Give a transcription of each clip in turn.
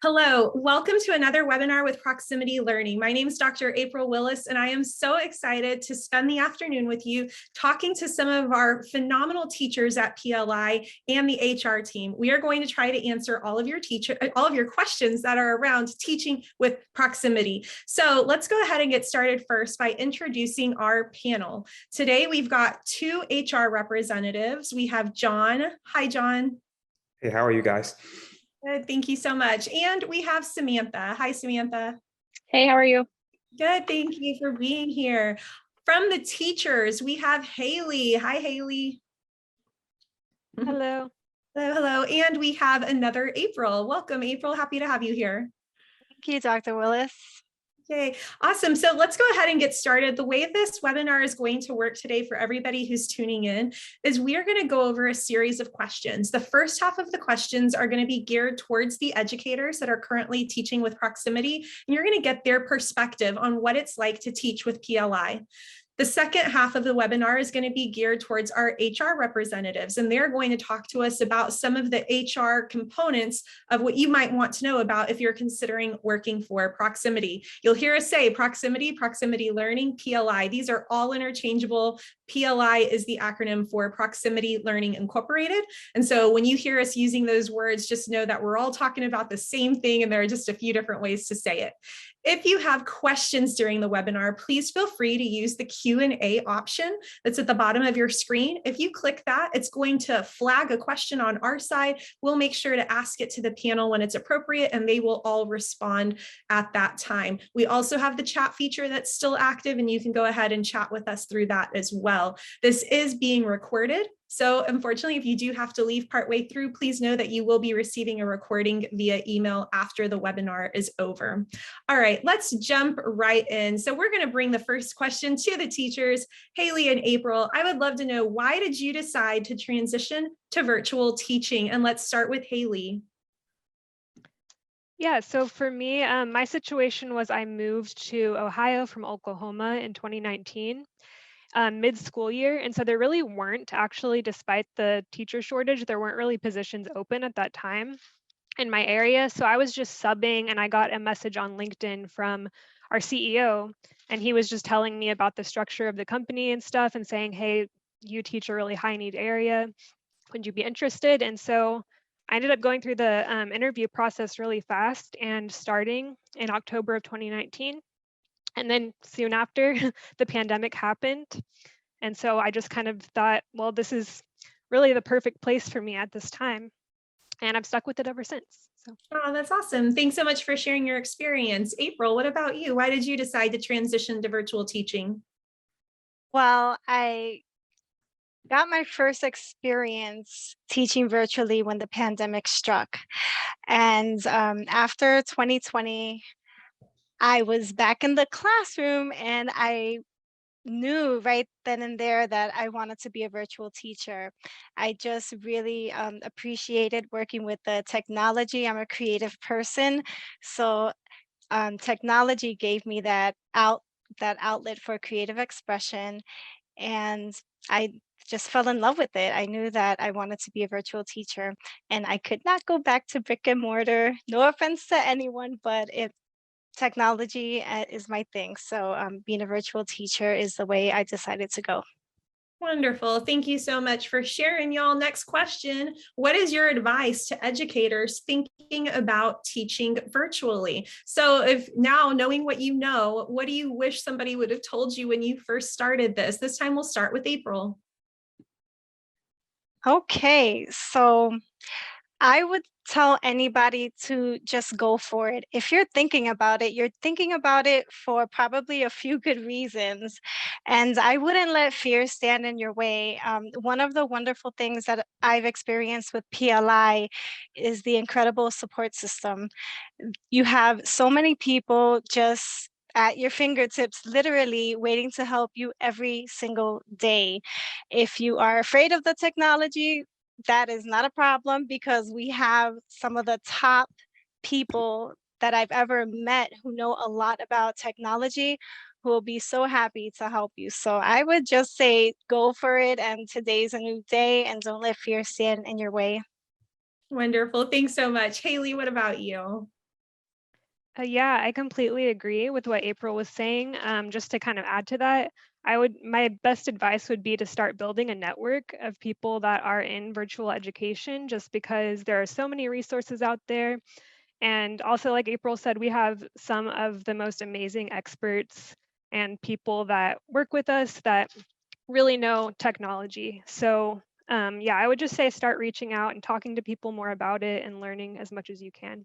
Hello, welcome to another webinar with Proximity Learning. My name is Dr. April Willis, and I am so excited to spend the afternoon with you talking to some of our phenomenal teachers at PLI and the HR team. We are going to try to answer all of your questions that are around teaching with proximity. So let's go ahead and get started first by introducing our panel. Today, we've got two HR representatives. We have John. Hi, John. Hey, how are you guys? Good, thank you so much. And we have Samantha. Hi, Samantha. Hey, how are you? Good, thank you for being here. From the teachers, we have Haley. Hi, Haley. Hello. Hello, hello. And we have another April. Welcome, April. Happy to have you here. Thank you, Dr. Willis. Okay, awesome. So let's go ahead and get started. The way this webinar is going to work today for everybody who's tuning in is we are going to go over a series of questions. The first half of the questions are going to be geared towards the educators that are currently teaching with proximity, and you're going to get their perspective on what it's like to teach with PLI. The second half of the webinar is going to be geared towards our HR representatives, and they're going to talk to us about some of the HR components of what you might want to know about if you're considering working for proximity. You'll hear us say proximity, proximity learning, PLI. These are all interchangeable. PLI is the acronym for Proximity Learning Incorporated. And so when you hear us using those words, just know that we're all talking about the same thing, and there are just a few different ways to say it. If you have questions during the webinar, please feel free to use the Q&A option that's at the bottom of your screen. If you click that, it's going to flag a question on our side. We'll make sure to ask it to the panel when it's appropriate, and they will all respond at that time. We also have the chat feature that's still active, and you can go ahead and chat with us through that as well. This is being recorded. So unfortunately, if you do have to leave partway through, please know that you will be receiving a recording via email after the webinar is over. All right, let's jump right in. So we're going to bring the first question to the teachers, Haley and April. I would love to know, why did you decide to transition to virtual teaching? And let's start with Haley. Yeah, so for me, my situation was I moved to Ohio from Oklahoma in 2019. Mid-school year. And so there really weren't actually, despite the teacher shortage, there weren't really positions open at that time in my area. So I was just subbing, and I got a message on LinkedIn from our CEO, and he was just telling me about the structure of the company and stuff and saying, hey, you teach a really high need area. Would you be interested? And so I ended up going through the interview process really fast and starting in October of 2019. And then soon after, the pandemic happened. And so I just kind of thought, well, this is really the perfect place for me at this time. And I've stuck with it ever since. So. Oh, that's awesome. Thanks so much for sharing your experience. April, what about you? Why did you decide to transition to virtual teaching? Well, I got my first experience teaching virtually when the pandemic struck. And after 2020, I was back in the classroom, and I knew right then and there that I wanted to be a virtual teacher. I just really appreciated working with the technology. I'm a creative person, so technology gave me that outlet for creative expression, and I just fell in love with it. I knew that I wanted to be a virtual teacher, and I could not go back to brick and mortar. No offense to anyone, but technology is my thing. So being a virtual teacher is the way I decided to go. Wonderful. Thank you so much for sharing, y'all. Next question. What is your advice to educators thinking about teaching virtually? So if now, knowing what you know, what do you wish somebody would have told you when you first started this? This time we'll start with April. Okay, so I would tell anybody to just go for it. If you're thinking about it, you're thinking about it for probably a few good reasons. And I wouldn't let fear stand in your way. One of the wonderful things that I've experienced with PLI is the incredible support system. You have so many people just at your fingertips, literally waiting to help you every single day. If you are afraid of the technology, that is not a problem, because we have some of the top people that I've ever met who know a lot about technology, who will be so happy to help you. So I would just say go for it, and today's a new day, and don't let fear stand in your way. Wonderful. Thanks so much. Haley, what about you? Yeah, I completely agree with what April was saying. Just to kind of add to that, my best advice would be to start building a network of people that are in virtual education, just because there are so many resources out there. And also, like April said, we have some of the most amazing experts and people that work with us that really know technology. So yeah, I would just say start reaching out and talking to people more about it and learning as much as you can.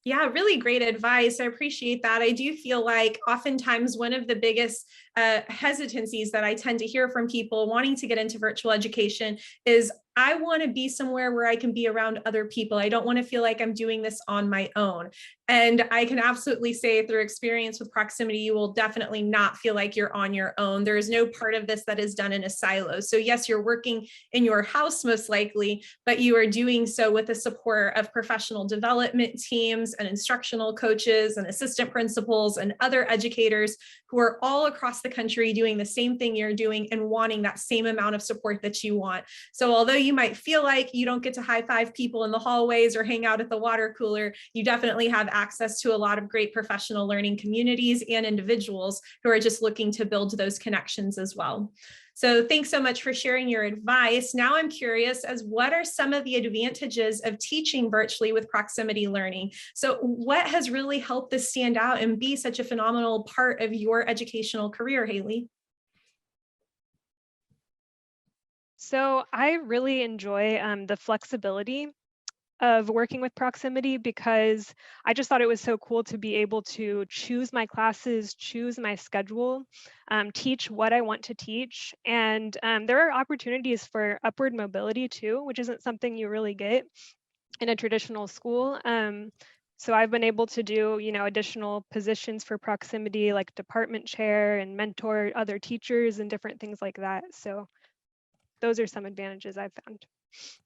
Yeah, really great advice. I appreciate that. I do feel like oftentimes one of the biggest hesitancies that I tend to hear from people wanting to get into virtual education is I want to be somewhere where I can be around other people. I don't want to feel like I'm doing this on my own. And I can absolutely say through experience with proximity, you will definitely not feel like you're on your own. There is no part of this that is done in a silo. So yes, you're working in your house most likely, but you are doing so with the support of professional development teams and instructional coaches and assistant principals and other educators who are all across the country doing the same thing you're doing and wanting that same amount of support that you want. So although you might feel like you don't get to high five people in the hallways or hang out at the water cooler, you definitely have access to a lot of great professional learning communities and individuals who are just looking to build those connections as well. So thanks so much for sharing your advice. Now I'm curious as what are some of the advantages of teaching virtually with proximity learning? So what has really helped this stand out and be such a phenomenal part of your educational career, Haley? So I really enjoy the flexibility of working with proximity, because I just thought it was so cool to be able to choose my classes, choose my schedule, teach what I want to teach. And there are opportunities for upward mobility too, which isn't something you really get in a traditional school. So I've been able to do, additional positions for proximity, like department chair and mentor other teachers and different things like that. So those are some advantages I've found.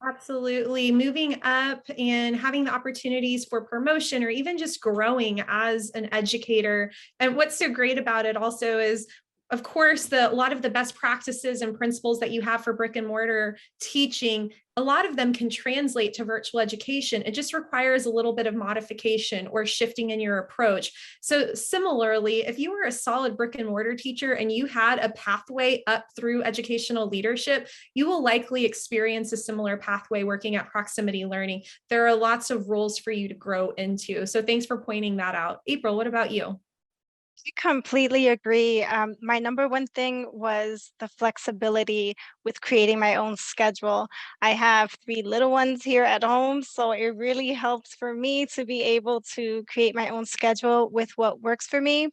Absolutely. Moving up and having the opportunities for promotion or even just growing as an educator. And what's so great about it also is, of course, a lot of the best practices and principles that you have for brick and mortar teaching, a lot of them can translate to virtual education. It just requires a little bit of modification or shifting in your approach. So similarly, if you were a solid brick and mortar teacher and you had a pathway up through educational leadership, you will likely experience a similar pathway working at proximity learning. There are lots of roles for you to grow into. So thanks for pointing that out. April, what about you? I completely agree. My number one thing was the flexibility with creating my own schedule. I have three little ones here at home, so it really helps for me to be able to create my own schedule with what works for me.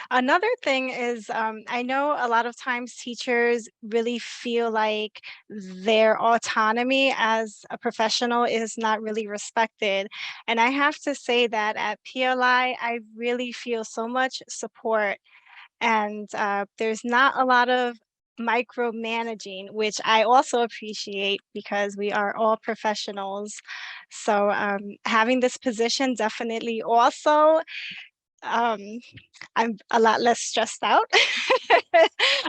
Another thing is, I know a lot of times teachers really feel like their autonomy as a professional is not really respected. And I have to say that at PLI, I really feel so much support, and there's not a lot of micromanaging, which I also appreciate because we are all professionals. So having this position definitely also um, I'm a lot less stressed out.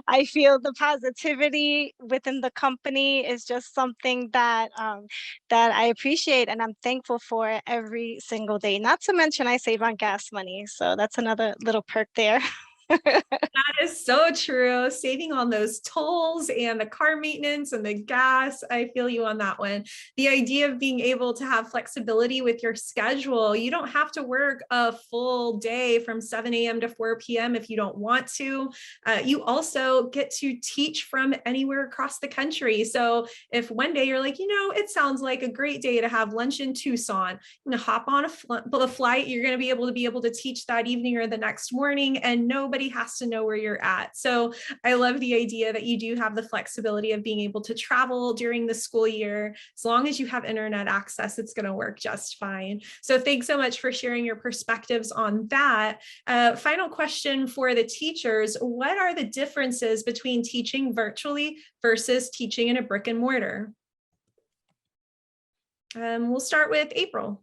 I feel the positivity within the company is just something that I appreciate and I'm thankful for every single day. Not to mention I save on gas money, so that's another little perk there. That is so true. Saving on those tolls and the car maintenance and the gas. I feel you on that one. The idea of being able to have flexibility with your schedule. You don't have to work a full day from 7 a.m. to 4 p.m. if you don't want to. You also get to teach from anywhere across the country. So if one day you're like, it sounds like a great day to have lunch in Tucson, hop on a flight, you're going to be able to teach that evening or the next morning, and nobody has to know where you're at. So I love the idea that you do have the flexibility of being able to travel during the school year. As long as you have internet access, it's going to work just fine. So thanks so much for sharing your perspectives on that. Final question for the teachers. What are the differences between teaching virtually versus teaching in a brick and mortar? We'll start with April.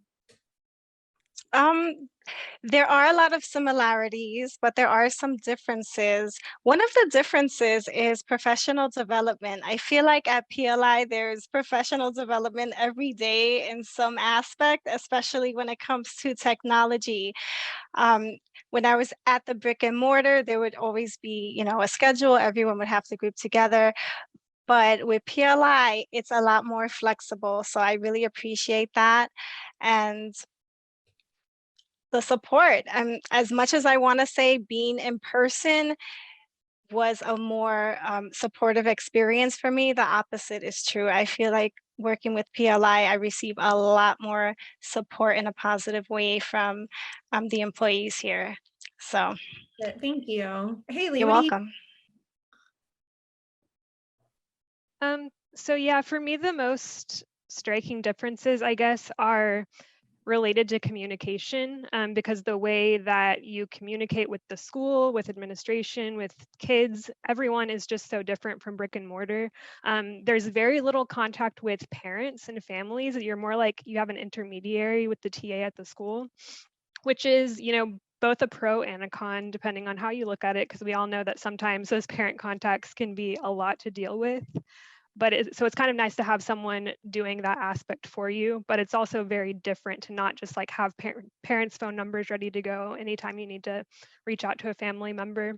There are a lot of similarities, but there are some differences. One of the differences is professional development. I feel like at PLI, there's professional development every day in some aspect, especially when it comes to technology. Um, when I was at the brick and mortar, there would always be, a schedule. Everyone would have to group together. But with PLI, it's a lot more flexible. So I really appreciate that. And the support. As much as I want to say being in person was a more supportive experience for me, the opposite is true. I feel like working with PLI, I receive a lot more support in a positive way from the employees here. So Thank you. Haley, you're what do you? welcome. So yeah, for me, the most striking differences, I guess, are related to communication, because the way that you communicate with the school, with administration, with kids, everyone is just so different from brick and mortar. There's very little contact with parents and families. You're more like you have an intermediary with the TA at the school, which is, both a pro and a con, depending on how you look at it, because we all know that sometimes those parent contacts can be a lot to deal with. But so it's kind of nice to have someone doing that aspect for you, but it's also very different to not just like have parents' phone numbers ready to go anytime you need to reach out to a family member.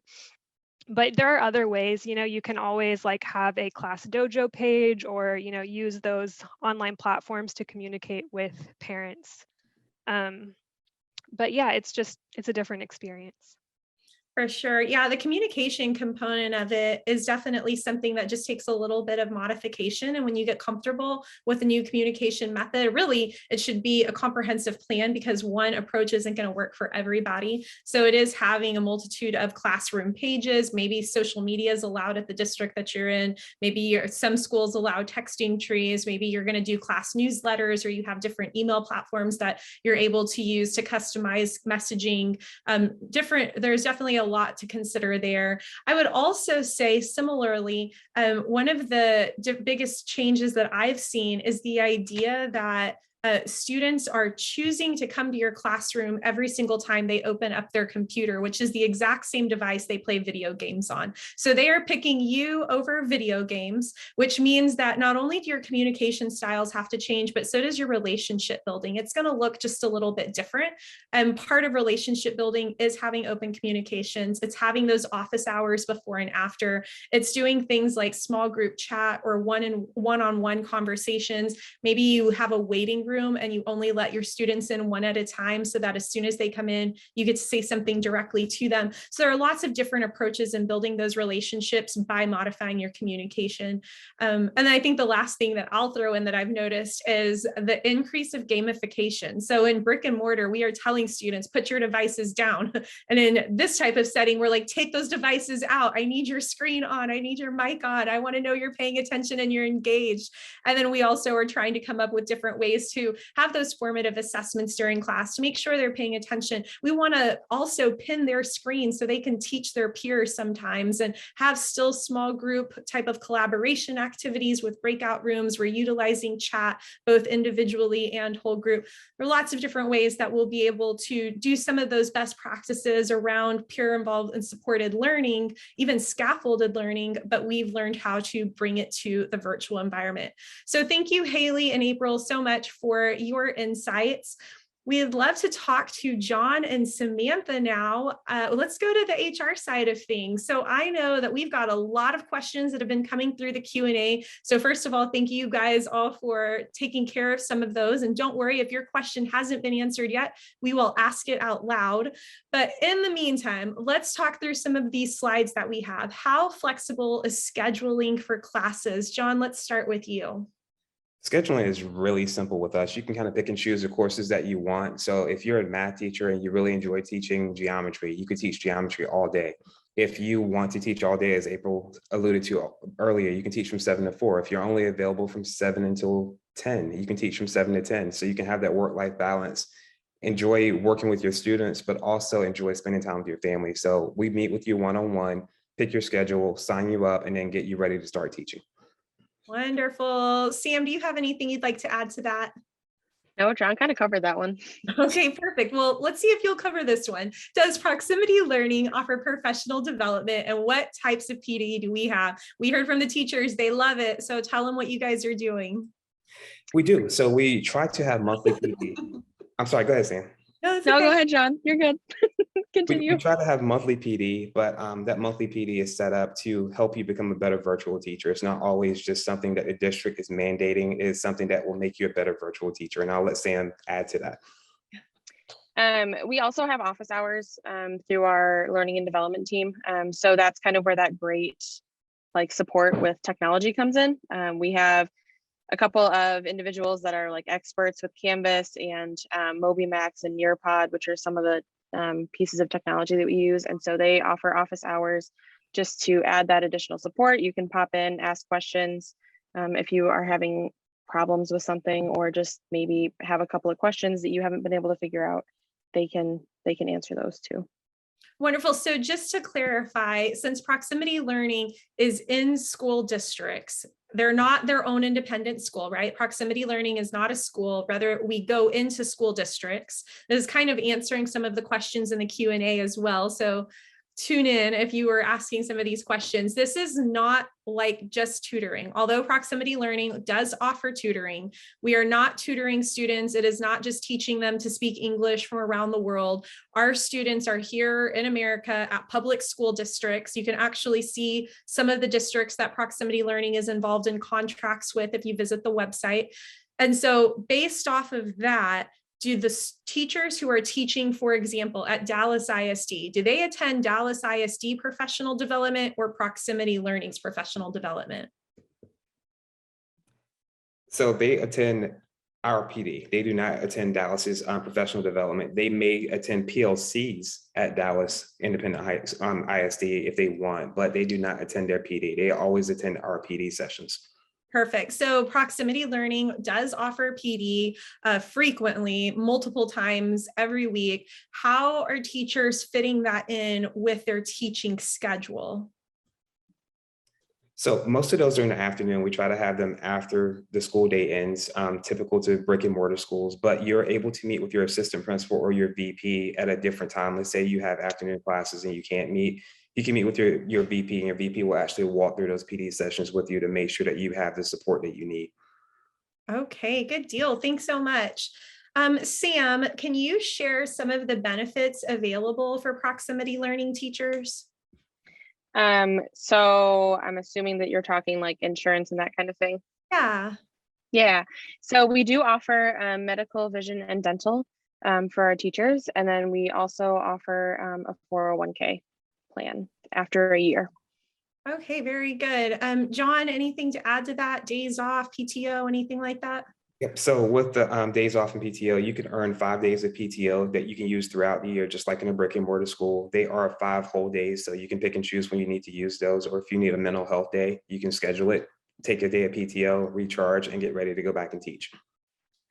But there are other ways, you can always like have a class dojo page or, use those online platforms to communicate with parents. But yeah, it's a different experience. For sure. Yeah, the communication component of it is definitely something that just takes a little bit of modification. And when you get comfortable with a new communication method, really, it should be a comprehensive plan because one approach isn't going to work for everybody. So it is having a multitude of classroom pages, maybe social media is allowed at the district that you're in. Maybe some schools allow texting trees. Maybe you're going to do class newsletters or you have different email platforms that you're able to use to customize messaging. There's definitely a lot to consider there. I would also say similarly, one of the biggest changes that I've seen is the idea that students are choosing to come to your classroom every single time they open up their computer, which is the exact same device they play video games on. So they are picking you over video games, which means that not only do your communication styles have to change, but so does your relationship building. It's going to look just a little bit different. And part of relationship building is having open communications. It's having those office hours before and after. It's doing things like small group chat or one-on-one conversations. Maybe you have a waiting room and you only let your students in one at a time so that as soon as they come in, you get to say something directly to them. So there are lots of different approaches in building those relationships by modifying your communication. And then I think the last thing that I'll throw in that I've noticed is the increase of gamification. So in brick and mortar, we are telling students, put your devices down. And in this type of setting, we're like, take those devices out. I need your screen on. I need your mic on. I want to know you're paying attention and you're engaged. And then we also are trying to come up with different ways to have those formative assessments during class to make sure they're paying attention. We want to also pin their screen so they can teach their peers sometimes and have still small group type of collaboration activities with breakout rooms. We're utilizing chat both individually and whole group. There are lots of different ways that we'll be able to do some of those best practices around peer involved and supported learning, even scaffolded learning, but we've learned how to bring it to the virtual environment. So thank you, Haley and April, so much for your insights. We'd love to talk to John and Samantha now. Let's go to the HR side of things. So I know that we've got a lot of questions that have been coming through the Q&A. So first of all, thank you guys all for taking care of some of those. And don't worry, if your question hasn't been answered yet, we will ask it out loud. But in the meantime, let's talk through some of these slides that we have. How flexible is scheduling for classes? John, let's start with you. Scheduling is really simple with us. You can kind of pick and choose the courses that you want. So if you're a math teacher and you really enjoy teaching geometry, you could teach geometry all day. If you want to teach all day, as April alluded to earlier, you can teach from 7 to 4. If you're only available from 7 until 10, you can teach from 7 to 10. So you can have that work-life balance, enjoy working with your students, but also enjoy spending time with your family. So we meet with you one-on-one, pick your schedule, sign you up, and then get you ready to start teaching. Wonderful. Sam, do you have anything you'd like to add to that? No, John kind of covered that one. Okay, perfect. Well, let's see if you'll cover this one. Does proximity learning offer professional development, and what types of PD do we have? We heard from the teachers, they love it. So tell them what you guys are doing. We do. So we try to have monthly PD. I'm sorry, go ahead, Sam. No, it's No, okay. go ahead, John. You're good. We Continue. try to have monthly PD, but that monthly PD is set up to help you become a better virtual teacher. It's not always just something that the district is mandating. It is something that will make you a better virtual teacher. And I'll let Sam add to that. We also have office hours through our learning and development team. So that's kind of where that great like support with technology comes in. We have a couple of individuals that are like experts with Canvas and MobiMax and Nearpod, which are some of the pieces of technology that we use. And so they offer office hours just to add that additional support. You can pop in, ask questions if you are having problems with something, or just maybe have a couple of questions that you haven't been able to figure out. They can answer those too. Wonderful. So just to clarify, since proximity learning is in school districts, they're not their own independent school, right? Proximity learning is not a school, rather we go into school districts. This is kind of answering some of the questions in the Q&A as well. So tune in if you were asking some of these questions. This is not like just tutoring. Although proximity learning does offer tutoring, we are not tutoring students. It is not just teaching them to speak English from around the world. Our students are here in America at public school districts. You can actually see some of the districts that proximity learning is involved in contracts with if you visit the website. And so based off of that, do the teachers who are teaching, for example, at Dallas ISD, do they attend Dallas ISD professional development or proximity learning's professional development? So they attend our PD. They do not attend Dallas's professional development. They may attend PLCs at Dallas Independent ISD if they want, but they do not attend their PD. They always attend our PD sessions. Perfect. So proximity learning does offer PD frequently, multiple times every week. How are teachers fitting that in with their teaching schedule? So most of those are in the afternoon. We try to have them after the school day ends, typical to brick and mortar schools, but you're able to meet with your assistant principal or your VP at a different time. Let's say you have afternoon classes and you can't meet. You can meet with your VP, and your VP will actually walk through those PD sessions with you to make sure that you have the support that you need. Okay, good deal. Thanks so much. Sam, can you share some of the benefits available for proximity learning teachers? So I'm assuming that you're talking like insurance and that kind of thing. Yeah. Yeah. So we do offer medical, vision, and dental for our teachers. And then we also offer a 401k plan after a year. Okay, very good. John, anything to add to that? Days off, PTO, anything like that? Yep. So with the days off in PTO, you can earn 5 days of PTO that you can use throughout the year, just like in a brick and mortar school. They are 5 whole days, so you can pick and choose when you need to use those, or if you need a mental health day, you can schedule it, take a day of PTO, recharge, and get ready to go back and teach.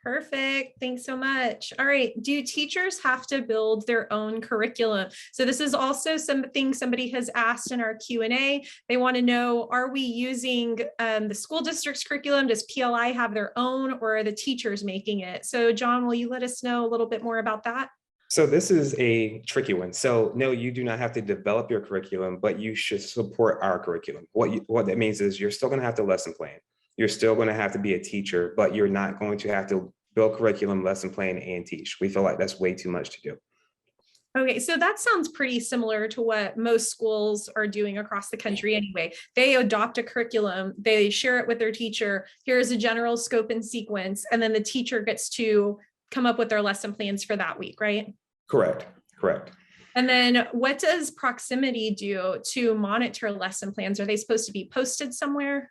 Perfect. Thanks so much. All right. Do teachers have to build their own curriculum? So this is also something somebody has asked in our Q&A. They want to know, are we using the school district's curriculum? Does PLI have their own, or are the teachers making it? So John, will you let us know a little bit more about that? So this is a tricky one. So no, you do not have to develop your curriculum, but you should support our curriculum. What that means is you're still going to have to lesson plan. You're still going to have to be a teacher, but you're not going to have to build curriculum, lesson plan, and teach. We feel like that's way too much to do. Okay, so that sounds pretty similar to what most schools are doing across the country anyway. They adopt a curriculum, they share it with their teacher. Here's a general scope and sequence, and then the teacher gets to come up with their lesson plans for that week, right? Correct. And then what does proximity do to monitor lesson plans? Are they supposed to be posted somewhere?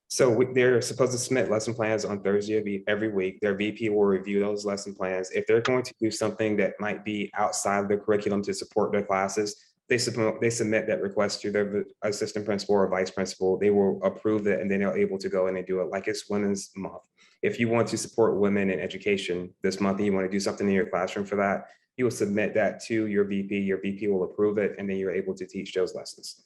So they're supposed to submit lesson plans on Thursday of every week. Their VP will review those lesson plans. If they're going to do something that might be outside of the curriculum to support their classes, they submit that request to their assistant principal or vice principal. They will approve it, and then they're able to go in and do it like it's Women's Month. If you want to support women in education this month and you want to do something in your classroom for that, you will submit that to your VP. Your VP will approve it, and then you're able to teach those lessons.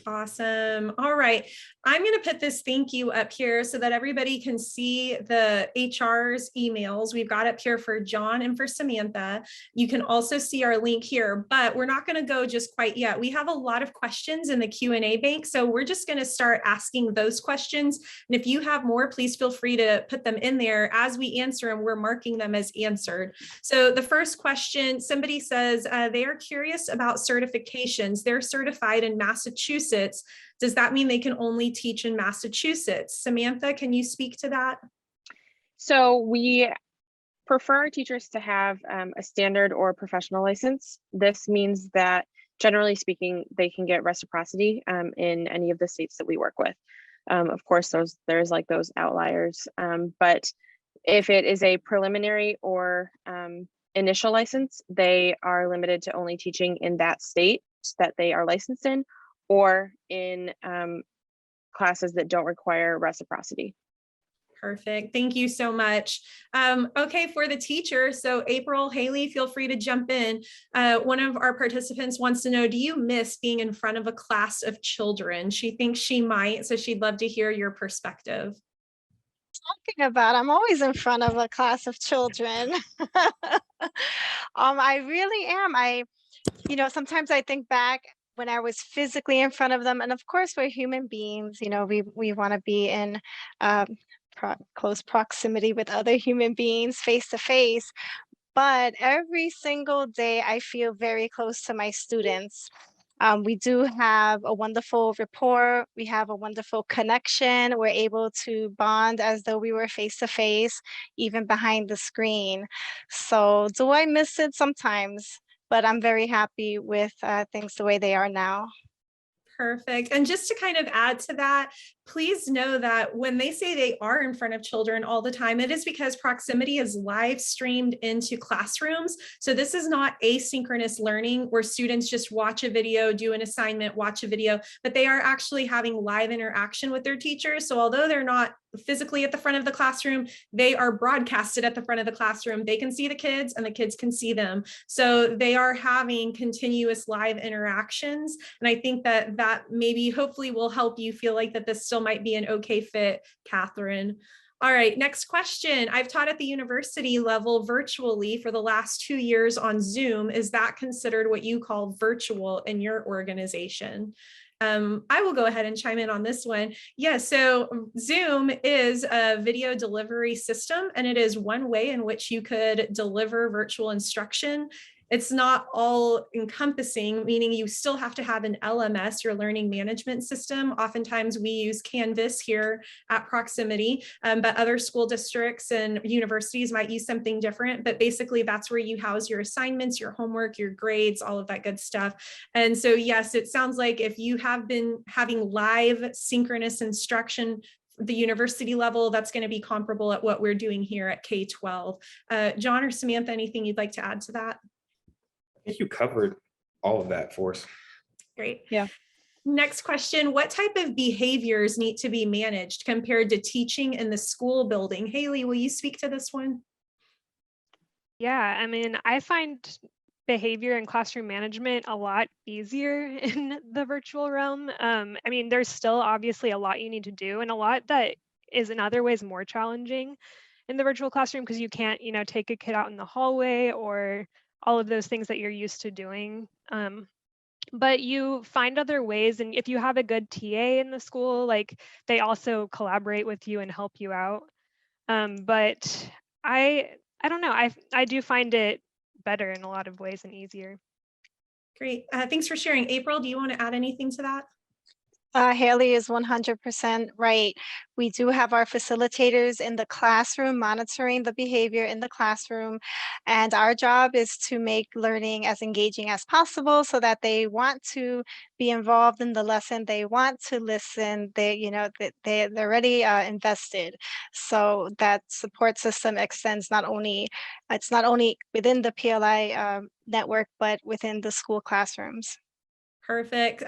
Awesome. All right. I'm going to put this thank you up here so that everybody can see the HR's emails. We've got up here for John and for Samantha. You can also see our link here, but we're not going to go just quite yet. We have a lot of questions in the Q&A bank, so we're just going to start asking those questions. And if you have more, please feel free to put them in there. As we answer them, we're marking them as answered. So the first question, somebody says they are curious about certifications. They're certified in Massachusetts. Does that mean they can only teach in Massachusetts? Samantha, can you speak to that? So we prefer our teachers to have a standard or professional license. This means that generally speaking, they can get reciprocity in any of the states that we work with. Of course, there's like those outliers, but if it is a preliminary or initial license, they are limited to only teaching in that state that they are licensed in, or in classes that don't require reciprocity. Perfect. Thank you so much. Okay, for the teacher, so April, Haley, feel free to jump in. One of our participants wants to know, do you miss being in front of a class of children? She thinks she might, so she'd love to hear your perspective. Talking about, I'm always in front of a class of children. I really am. Sometimes I think back when I was physically in front of them, and of course we're human beings, we want to be in close proximity with other human beings face to face, but every single day I feel very close to my students. We do have a wonderful rapport. We have a wonderful connection. We're able to bond as though we were face to face, even behind the screen. So do I miss it? Sometimes, but I'm very happy with things the way they are now. Perfect. And just to kind of add to that, please know that when they say they are in front of children all the time, it is because proximity is live streamed into classrooms. So this is not asynchronous learning where students just watch a video, do an assignment, watch a video, but they are actually having live interaction with their teachers. So although they're not physically at the front of the classroom, they are broadcasted at the front of the classroom. They can see the kids and the kids can see them. So they are having continuous live interactions. And I think that maybe hopefully will help you feel like that this still might be an okay fit, Catherine. All right, next question. I've taught at the university level virtually for the last 2 years on Zoom. Is that considered what you call virtual in your organization? I will go ahead and chime in on this one. Yeah, so Zoom is a video delivery system, and it is one way in which you could deliver virtual instruction. It's not all encompassing, meaning you still have to have an LMS, your learning management system. Oftentimes we use Canvas here at Proximity, but other school districts and universities might use something different. But basically that's where you house your assignments, your homework, your grades, all of that good stuff. And so yes, it sounds like if you have been having live synchronous instruction the university level, that's going to be comparable at what we're doing here at K-12. John or Samantha, anything you'd like to add to that? I think you covered all of that for us. Great. Yeah. Next question, what type of behaviors need to be managed compared to teaching in the school building? Haley, will you speak to this one? Yeah, I mean, I find behavior and classroom management a lot easier in the virtual realm. I mean, there's still obviously a lot you need to do and a lot that is in other ways more challenging in the virtual classroom because you can't, take a kid out in the hallway or all of those things that you're used to doing. But you find other ways, and if you have a good TA in the school, like they also collaborate with you and help you out. But I don't know, I do find it better in a lot of ways and easier. Great. Thanks for sharing. April, do you want to add anything to that? Haley is 100% right. We do have our facilitators in the classroom monitoring the behavior in the classroom, and our job is to make learning as engaging as possible so that they want to be involved in the lesson, they want to listen, they're already invested. So that support system extends it's not only within the PLI network, but within the school classrooms. Perfect.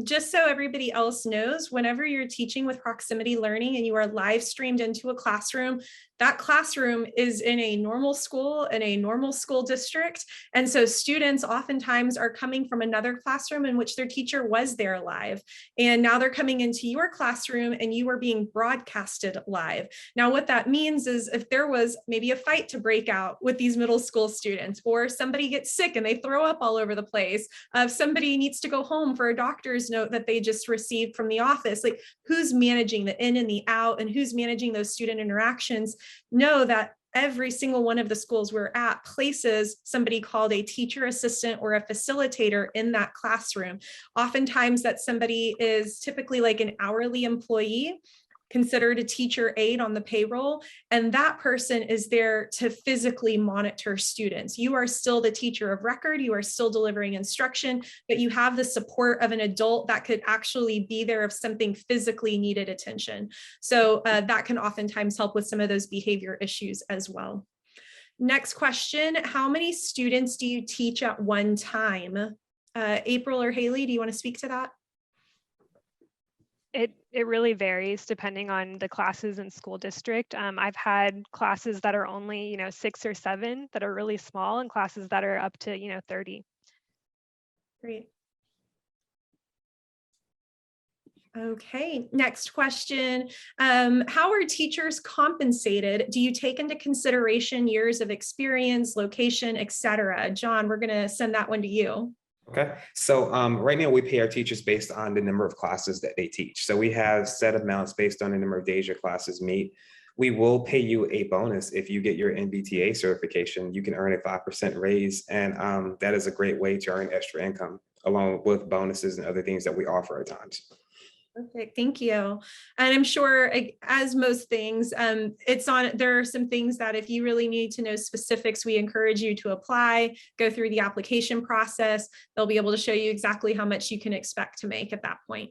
Just so everybody else knows, whenever you're teaching with proximity learning and you are live streamed into a classroom, that classroom is in a normal school, in a normal school district. And so students oftentimes are coming from another classroom in which their teacher was there live. And now they're coming into your classroom and you are being broadcasted live. Now, what that means is if there was maybe a fight to break out with these middle school students, or somebody gets sick and they throw up all over the place, if somebody needs to go home for a doctor's note that they just received from the office, like who's managing the in and the out and who's managing those student interactions, know that every single one of the schools we're at places somebody called a teacher assistant or a facilitator in that classroom. Oftentimes that somebody is typically like an hourly employee, considered a teacher aide on the payroll, and that person is there to physically monitor students. You are still the teacher of record, you are still delivering instruction, but you have the support of an adult that could actually be there if something physically needed attention. So that can oftentimes help with some of those behavior issues as well. Next question, how many students do you teach at one time? April or Haley, do you want to speak to that? It really varies depending on the classes and school district. I've had classes that are only, 6 or 7 that are really small, and classes that are up to, 30. Great. Okay, next question. How are teachers compensated? Do you take into consideration years of experience, location, etc.? John, we're gonna send that one to you. Okay, so right now we pay our teachers based on the number of classes that they teach. So we have set amounts based on the number of days your classes meet. We will pay you a bonus if you get your NBTA certification. You can earn a 5% raise, and that is a great way to earn extra income, along with bonuses and other things that we offer at times. Perfect, thank you. And I'm sure, as most things, there are some things that if you really need to know specifics, we encourage you to apply, go through the application process. They'll be able to show you exactly how much you can expect to make at that point.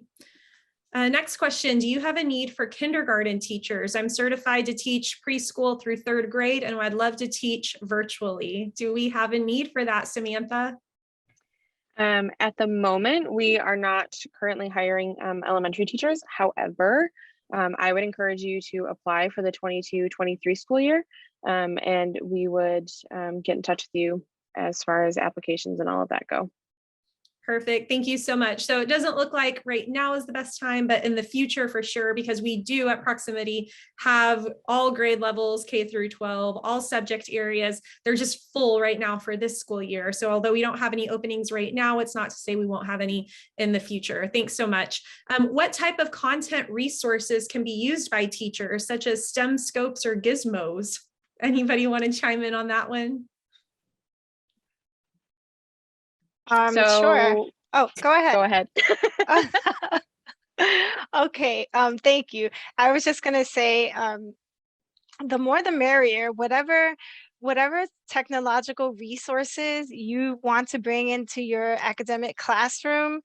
Next question, do you have a need for kindergarten teachers? I'm certified to teach preschool through 3rd grade, and I'd love to teach virtually. Do we have a need for that, Samantha? At the moment, we are not currently hiring elementary teachers. However, I would encourage you to apply for the 22-23 school year, and we would get in touch with you as far as applications and all of that go. Perfect. Thank you so much. So it doesn't look like right now is the best time, but in the future for sure, because we do at Proximity have all grade levels, K through 12, all subject areas. They're just full right now for this school year. So although we don't have any openings right now, it's not to say we won't have any in the future. Thanks so much. What type of content resources can be used by teachers, such as STEM scopes or gizmos? Anybody want to chime in on that one? Sure. Oh, go ahead. Go ahead. Okay, thank you. I was just gonna say, the more the merrier. Whatever technological resources you want to bring into your academic classroom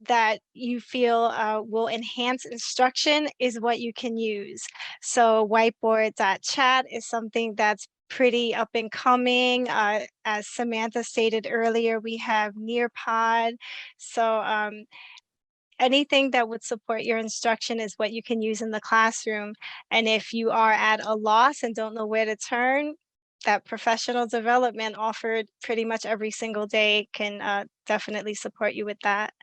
that you feel will enhance instruction is what you can use. So whiteboard.chat is something that's pretty up and coming. As Samantha stated earlier, we have Nearpod. So anything that would support your instruction is what you can use in the classroom. And if you are at a loss and don't know where to turn, that professional development offered pretty much every single day can definitely support you with that.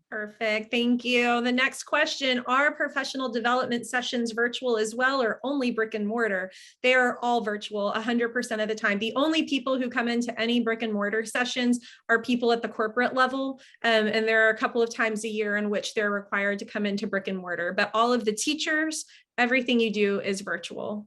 Perfect. Thank you. The next question, are professional development sessions virtual as well, or only brick and mortar? They are all virtual 100% of the time. The only people who come into any brick and mortar sessions are people at the corporate level. And there are a couple of times a year in which they're required to come into brick and mortar, but all of the teachers, everything you do is virtual.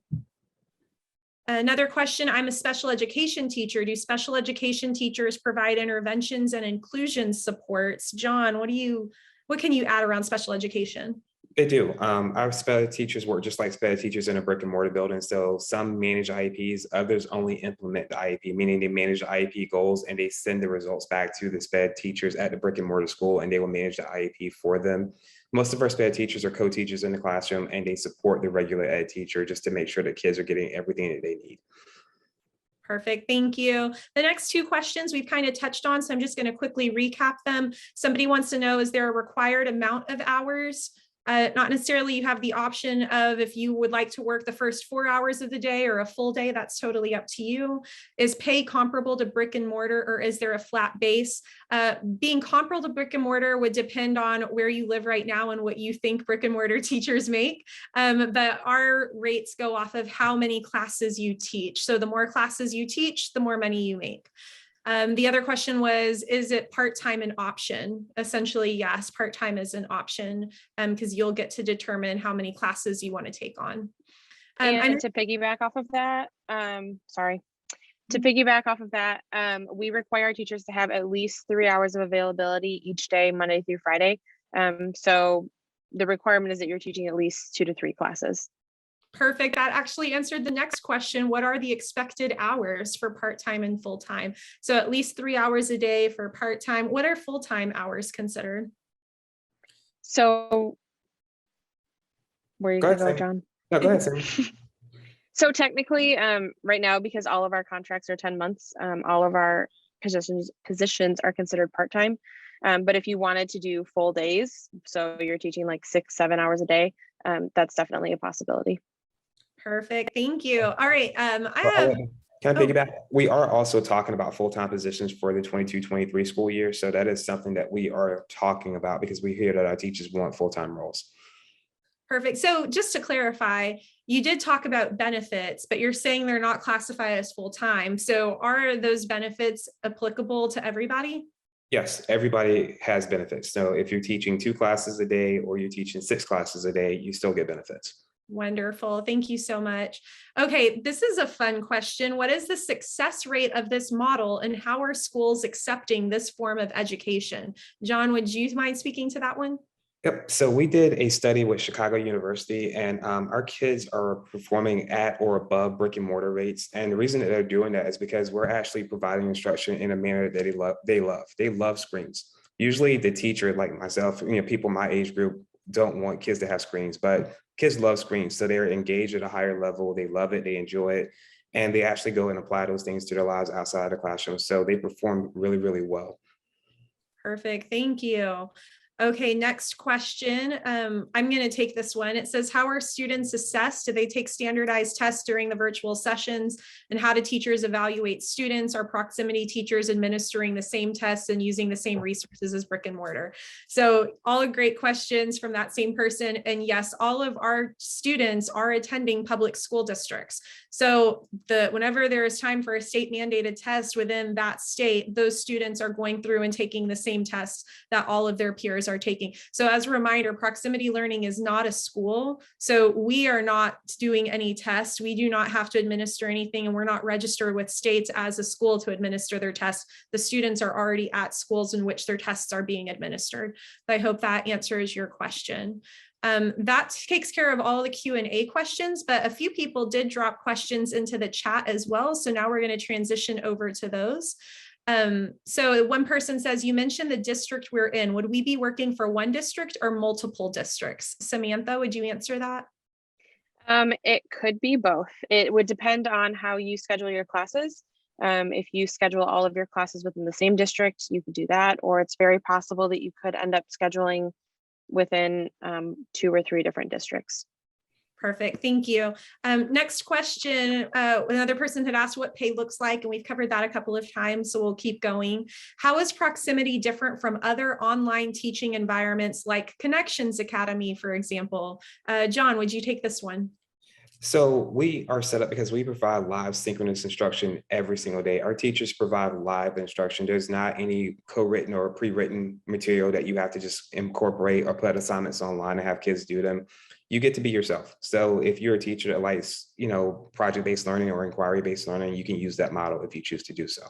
Another question, I'm a special education teacher. Do special education teachers provide interventions and inclusion supports? John, what can you add around special education? They do. Our SPED teachers work just like SPED teachers in a brick and mortar building. So some manage IEPs, others only implement the IEP, meaning they manage the IEP goals and they send the results back to the SPED teachers at the brick and mortar school, and they will manage the IEP for them. Most of our SPED teachers are co-teachers in the classroom, and they support the regular ed teacher just to make sure that kids are getting everything that they need. Perfect. Thank you. The next two questions we've kind of touched on, so I'm just going to quickly recap them. Somebody wants to know, is there a required amount of hours Not necessarily you have the option of if you would like to work the first 4 hours of the day or a full day, that's totally up to you. Is pay comparable to brick and mortar, or is there a flat base? Being comparable to brick and mortar would depend on where you live right now and what you think brick and mortar teachers make. But our rates go off of how many classes you teach. So the more classes you teach, the more money you make. The other question was, is it part-time an option? Essentially, yes, part-time is an option because you'll get to determine how many classes you want to take on. And to piggyback off of that, we require our teachers to have at least 3 hours of availability each day, Monday through Friday. So the requirement is that you're teaching at least 2 to 3 classes. Perfect. That actually answered the next question. What are the expected hours for part-time and full-time? So at least 3 hours a day for part-time. What are full-time hours considered? So where are you going to go, John? No, go ahead, Sam. So technically, right now, because all of our contracts are 10 months, all of our positions are considered part-time. But if you wanted to do full days, so you're teaching like 6-7 hours a day, that's definitely a possibility. Perfect. Thank you. All right. Can I piggyback? We are also talking about full-time positions for the 22-23 school year. So that is something that we are talking about because we hear that our teachers want full-time roles. Perfect. So just to clarify, you did talk about benefits, but you're saying they're not classified as full-time. So are those benefits applicable to everybody? Yes, everybody has benefits. So if you're teaching 2 classes a day or you're teaching 6 classes a day, you still get benefits. Wonderful. Thank you so much. Okay, this is a fun question. What is the success rate of this model and how are schools accepting this form of education? John, would you mind speaking to that one? Yep. So we did a study with Chicago University and our kids are performing at or above brick and mortar rates. And the reason that they're doing that is because we're actually providing instruction in a manner that they love screens. Usually the teacher, like myself, people my age group don't want kids to have screens, but kids love screens. So they're engaged at a higher level. They love it. They enjoy it. And they actually go and apply those things to their lives outside the classroom. So they perform really, really well. Perfect. Thank you. Okay, next question. I'm going to take this one. It says, how are students assessed? Do they take standardized tests during the virtual sessions? And how do teachers evaluate students? Are proximity teachers administering the same tests and using the same resources as brick and mortar? So all great questions from that same person. And yes, all of our students are attending public school districts. So whenever there is time for a state mandated test within that state, those students are going through and taking the same tests that all of their peers are taking. So as a reminder, proximity learning is not a school. So we are not doing any tests. We do not have to administer anything, and we're not registered with states as a school to administer their tests. The students are already at schools in which their tests are being administered. So I hope that answers your question. That takes care of all the Q&A questions, but a few people did drop questions into the chat as well. So now we're going to transition over to those. So one person says, you mentioned the district we're in. Would we be working for one district or multiple districts? Samantha, would you answer that? It could be both. It would depend on how you schedule your classes. If you schedule all of your classes within the same district, you could do that, or it's very possible that you could end up scheduling within 2 or 3 different districts. Perfect. Thank you. Next question. Another person had asked what pay looks like, and we've covered that a couple of times, so we'll keep going. How is proximity different from other online teaching environments like Connections Academy, for example? John, would you take this one? So we are set up because we provide live synchronous instruction every single day. Our teachers provide live instruction. There's not any co-written or pre-written material that you have to just incorporate or put assignments online and have kids do them. You get to be yourself. So if you're a teacher that likes, project-based learning or inquiry-based learning, you can use that model if you choose to do so.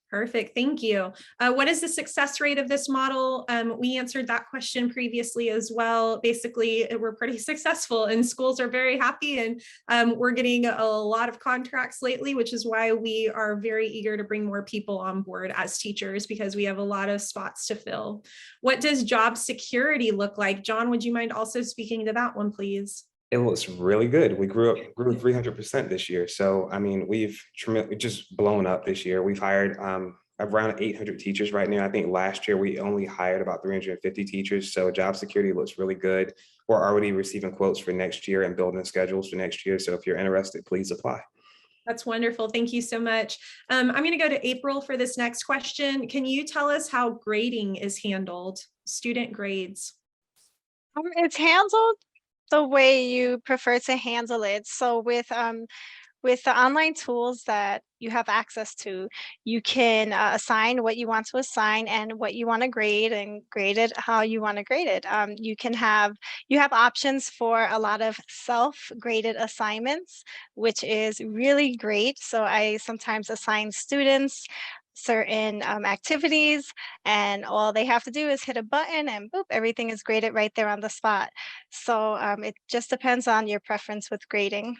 Perfect. Thank you. What is the success rate of this model? We answered that question previously as well. Basically, we're pretty successful and schools are very happy, and we're getting a lot of contracts lately, which is why we are very eager to bring more people on board as teachers because we have a lot of spots to fill. What does job security look like? John, would you mind also speaking to that one, please? It looks really good. We grew 300% this year. So, I mean, we've just blown up this year. We've hired around 800 teachers right now. I think last year we only hired about 350 teachers. So job security looks really good. We're already receiving quotes for next year and building schedules for next year. So if you're interested, please apply. That's wonderful. Thank you so much. I'm going to go to April for this next question. Can you tell us how grading is handled, student grades? It's handled the way you prefer to handle it. So with the online tools that you have access to, you can assign what you want to assign and what you want to grade and grade it how you want to grade it. You have options for a lot of self-graded assignments, which is really great. So I sometimes assign students certain activities, and all they have to do is hit a button and boop, everything is graded right there on the spot. So it just depends on your preference with grading.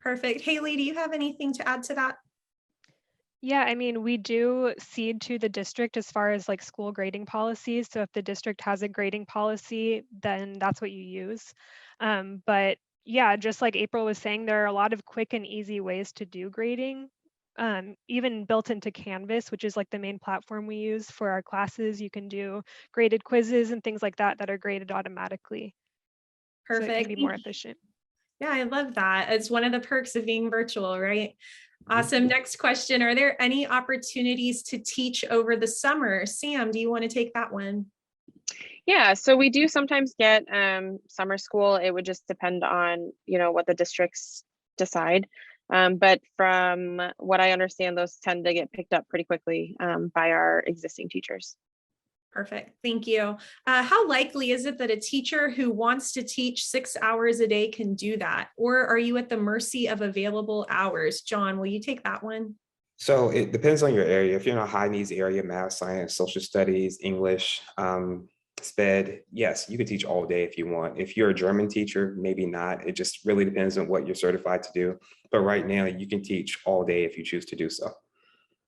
Perfect. Haley, do you have anything to add to that? Yeah, I mean, we do cede to the district as far as like school grading policies. So if the district has a grading policy, then that's what you use. But yeah, just like April was saying, there are a lot of quick and easy ways to do grading. Even built into Canvas, which is like the main platform we use for our classes, you can do graded quizzes and things like that that are graded automatically. So it can Perfect. be more efficient. Yeah, I love that. It's one of the perks of being virtual, right? Awesome. Next question. Are there any opportunities to teach over the summer? Sam, do you want to take that one? Yeah, so we do sometimes get summer school. It would just depend on, what the districts decide. But from what I understand, those tend to get picked up pretty quickly by our existing teachers. Perfect. Thank you. How likely is it that a teacher who wants to teach 6 hours a day can do that? Or are you at the mercy of available hours? John, will you take that one? So it depends on your area. If you're in a high needs area, math, science, social studies, English, SPED, yes, you can teach all day if you want. If you're a German teacher, maybe not. It just really depends on what you're certified to do. But right now you can teach all day if you choose to do so.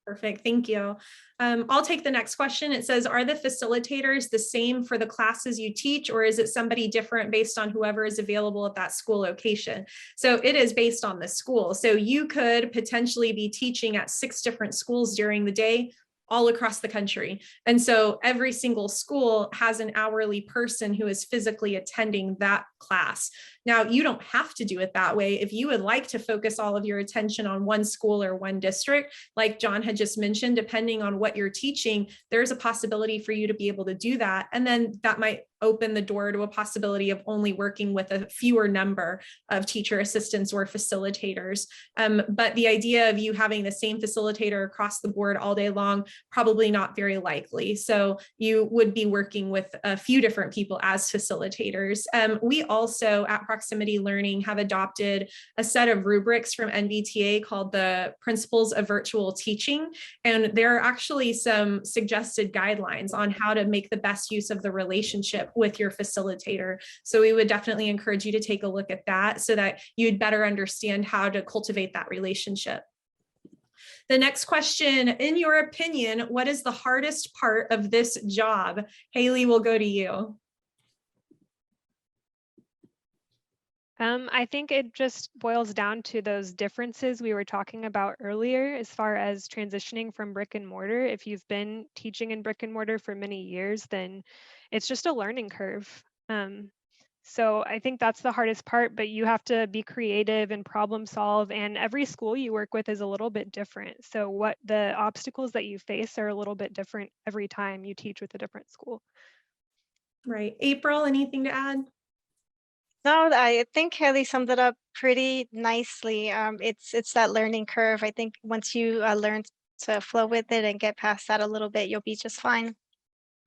Perfect. Thank you. I'll take the next question. It says, are the facilitators the same for the classes you teach, or is it somebody different based on whoever is available at that school location? So it is based on the school. So you could potentially be teaching at 6 different schools during the day, all across the country. And so every single school has an hourly person who is physically attending that class. Now, you don't have to do it that way. If you would like to focus all of your attention on one school or one district, like John had just mentioned, depending on what you're teaching, there's a possibility for you to be able to do that. And then that might open the door to a possibility of only working with a fewer number of teacher assistants or facilitators. But the idea of you having the same facilitator across the board all day long, probably not very likely. So you would be working with a few different people as facilitators. We also at Proximity Learning have adopted a set of rubrics from NVTA called the Principles of Virtual Teaching. And there are actually some suggested guidelines on how to make the best use of the relationship with your facilitator. So we would definitely encourage you to take a look at that so that you'd better understand how to cultivate that relationship. The next question, in your opinion, what is the hardest part of this job? Haley, we'll go to you. I think it just boils down to those differences we were talking about earlier as far as transitioning from brick and mortar. If you've been teaching in brick and mortar for many years, then it's just a learning curve. So I think that's the hardest part, but you have to be creative and problem solve, and every school you work with is a little bit different. So what the obstacles that you face are a little bit different every time you teach with a different school. Right. April, anything to add? No, I think Haley summed it up pretty nicely. It's that learning curve. I think once you learn to flow with it and get past that a little bit, you'll be just fine.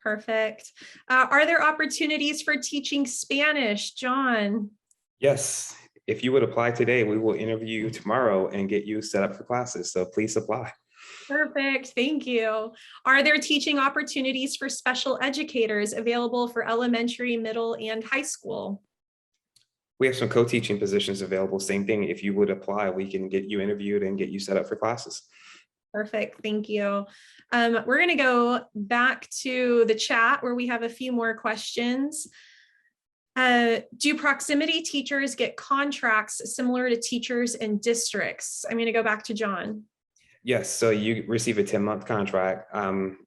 Perfect. Are there opportunities for teaching Spanish, John? Yes, if you would apply today, we will interview you tomorrow and get you set up for classes. So please apply. Perfect. Thank you. Are there teaching opportunities for special educators available for elementary, middle, and high school? We have some co-teaching positions available. Same thing. If you would apply, we can get you interviewed and get you set up for classes. Perfect. Thank you. We're going to go back to the chat where we have a few more questions. Do proximity teachers get contracts similar to teachers in districts? I'm going to go back to John. Yes, so you receive a 10-month contract.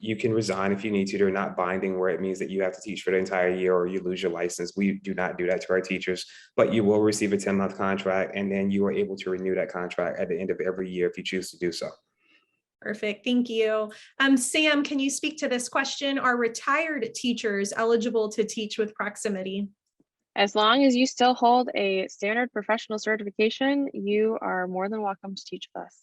You can resign if you need to. They're not binding where it means that you have to teach for the entire year or you lose your license. We do not do that to our teachers, but you will receive a 10-month contract, and then you are able to renew that contract at the end of every year if you choose to do so. Perfect. Thank you. Sam, can you speak to this question? Are retired teachers eligible to teach with proximity? As long as you still hold a standard professional certification, you are more than welcome to teach with us.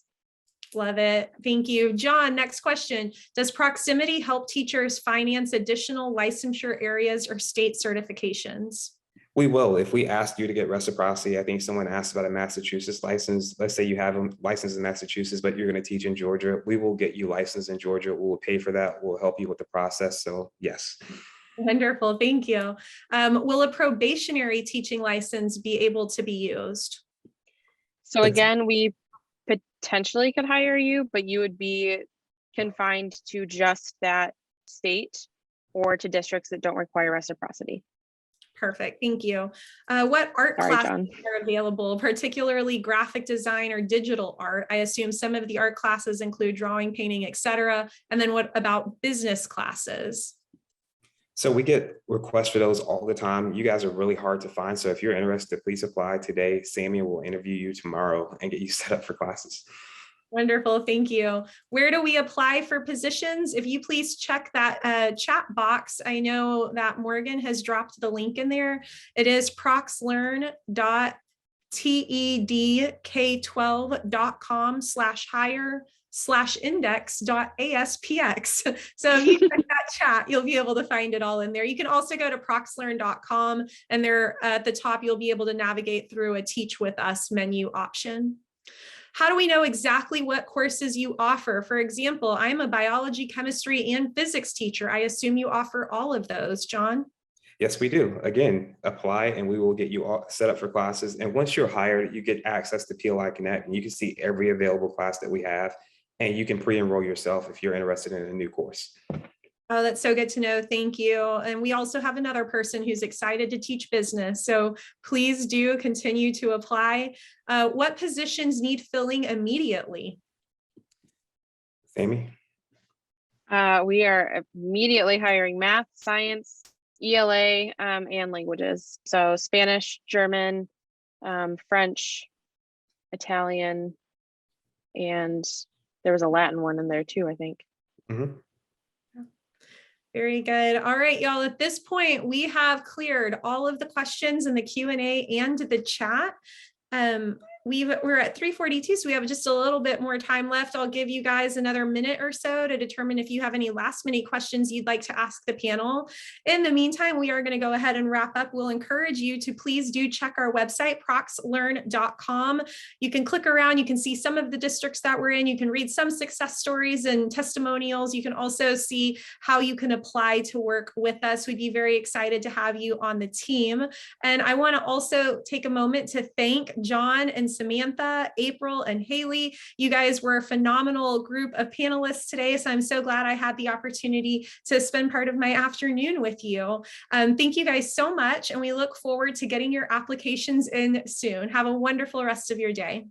Love it. Thank you. John, next question. Does proximity help teachers finance additional licensure areas or state certifications? We will. If we ask you to get reciprocity, I think someone asked about a Massachusetts license. Let's say you have a license in Massachusetts, but you're going to teach in Georgia. We will get you licensed in Georgia. We will pay for that. We'll help you with the process. So yes. Wonderful. Thank you. Will a probationary teaching license be able to be used? So again, we potentially could hire you, but you would be confined to just that state or to districts that don't require reciprocity. Perfect. Thank you. What art classes John. are available, particularly graphic design or digital art? I assume some of the art classes include drawing, painting, etc. And then what about business classes? So we get requests for those all the time. You guys are really hard to find. So if you're interested, please apply today. Sammy will interview you tomorrow and get you set up for classes. Wonderful. Thank you. Where do we apply for positions? If you please check that chat box. I know that Morgan has dropped the link in there. It is proxlearn.tedk12.com/hire/index.aspx. So if you check that chat, you'll be able to find it all in there. You can also go to proxlearn.com, and there at the top, you'll be able to navigate through a Teach With Us menu option. How do we know exactly what courses you offer? For example, I'm a biology, chemistry, and physics teacher. I assume you offer all of those, John? Yes, we do. Again, apply and we will get you all set up for classes. And once you're hired, you get access to PLI Connect and you can see every available class that we have. And you can pre-enroll yourself if you're interested in a new course. Oh, that's so good to know. Thank you. And we also have another person who's excited to teach business. So please do continue to apply. What positions need filling immediately? Sammy? We are immediately hiring math, science, ELA, and languages. So Spanish, German, French, Italian, and there was a Latin one in there too, I think. Mm-hmm. Very good. All right, y'all. At this point, we have cleared all of the questions in the Q&A and the chat. We're at 3:42, so we have just a little bit more time left. I'll give you guys another minute or so to determine if you have any last minute questions you'd like to ask the panel. In the meantime, we are going to go ahead and wrap up. We'll encourage you to please do check our website, proxlearn.com. You can click around. You can see some of the districts that we're in. You can read some success stories and testimonials. You can also see how you can apply to work with us. We'd be very excited to have you on the team. And I want to also take a moment to thank John and Samantha, April, and Haley. You guys were a phenomenal group of panelists today, so I'm so glad I had the opportunity to spend part of my afternoon with you. Thank you guys so much, and we look forward to getting your applications in soon. Have a wonderful rest of your day.